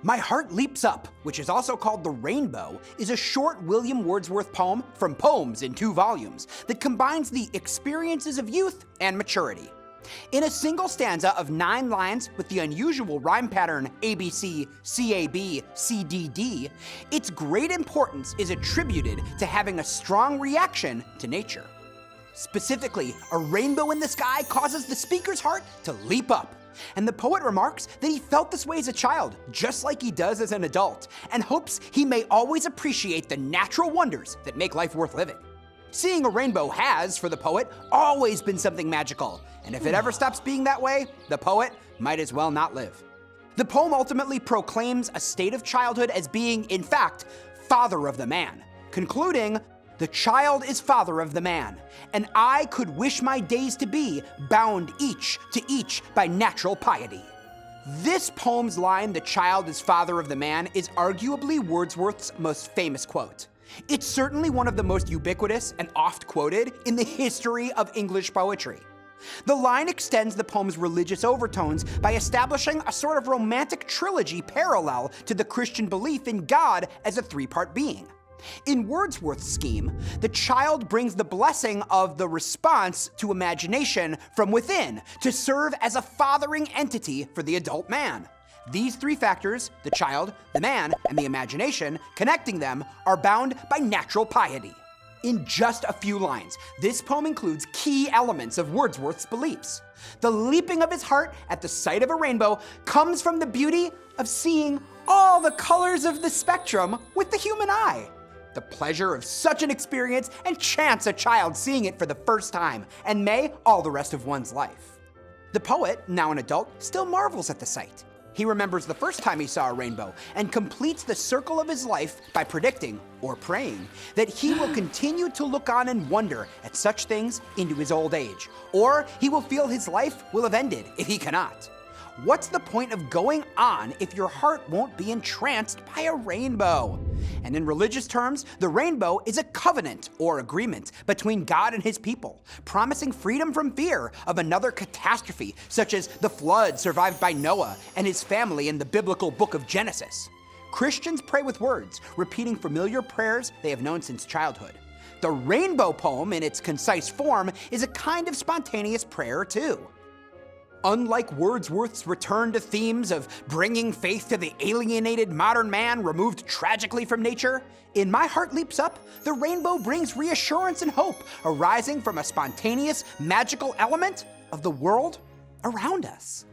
My Heart Leaps Up, which is also called The Rainbow, is a short William Wordsworth poem from Poems in 2 volumes that combines the experiences of youth and maturity. In a single stanza of 9 lines with the unusual rhyme pattern ABC, CAB, CDD, its great importance is attributed to having a strong reaction to nature. Specifically, a rainbow in the sky causes the speaker's heart to leap up. And the poet remarks that he felt this way as a child, just like he does as an adult, and hopes he may always appreciate the natural wonders that make life worth living. Seeing a rainbow has, for the poet, always been something magical, and if it ever stops being that way, the poet might as well not live. The poem ultimately proclaims a state of childhood as being, in fact, father of the man, concluding, "The child is father of the man, and I could wish my days to be bound each to each by natural piety." This poem's line, "The child is father of the man," is arguably Wordsworth's most famous quote. It's certainly one of the most ubiquitous and oft quoted in the history of English poetry. The line extends the poem's religious overtones by establishing a sort of romantic trilogy parallel to the Christian belief in God as a 3-part being. In Wordsworth's scheme, the child brings the blessing of the response to imagination from within to serve as a fathering entity for the adult man. These 3 factors, the child, the man, and the imagination, connecting them, are bound by natural piety. In just a few lines, this poem includes key elements of Wordsworth's beliefs. The leaping of his heart at the sight of a rainbow comes from the beauty of seeing all the colors of the spectrum with the human eye. The pleasure of such an experience enchants a child seeing it for the first time, and may all the rest of one's life. The poet, now an adult, still marvels at the sight. He remembers the first time he saw a rainbow and completes the circle of his life by predicting, or praying, that he will continue to look on and wonder at such things into his old age, or he will feel his life will have ended if he cannot. What's the point of going on if your heart won't be entranced by a rainbow? And in religious terms, the rainbow is a covenant or agreement between God and his people, promising freedom from fear of another catastrophe, such as the flood survived by Noah and his family in the biblical book of Genesis. Christians pray with words, repeating familiar prayers they have known since childhood. The rainbow poem, in its concise form, is a kind of spontaneous prayer too. Unlike Wordsworth's return to themes of bringing faith to the alienated modern man removed tragically from nature, in My Heart Leaps Up, the rainbow brings reassurance and hope arising from a spontaneous, magical element of the world around us.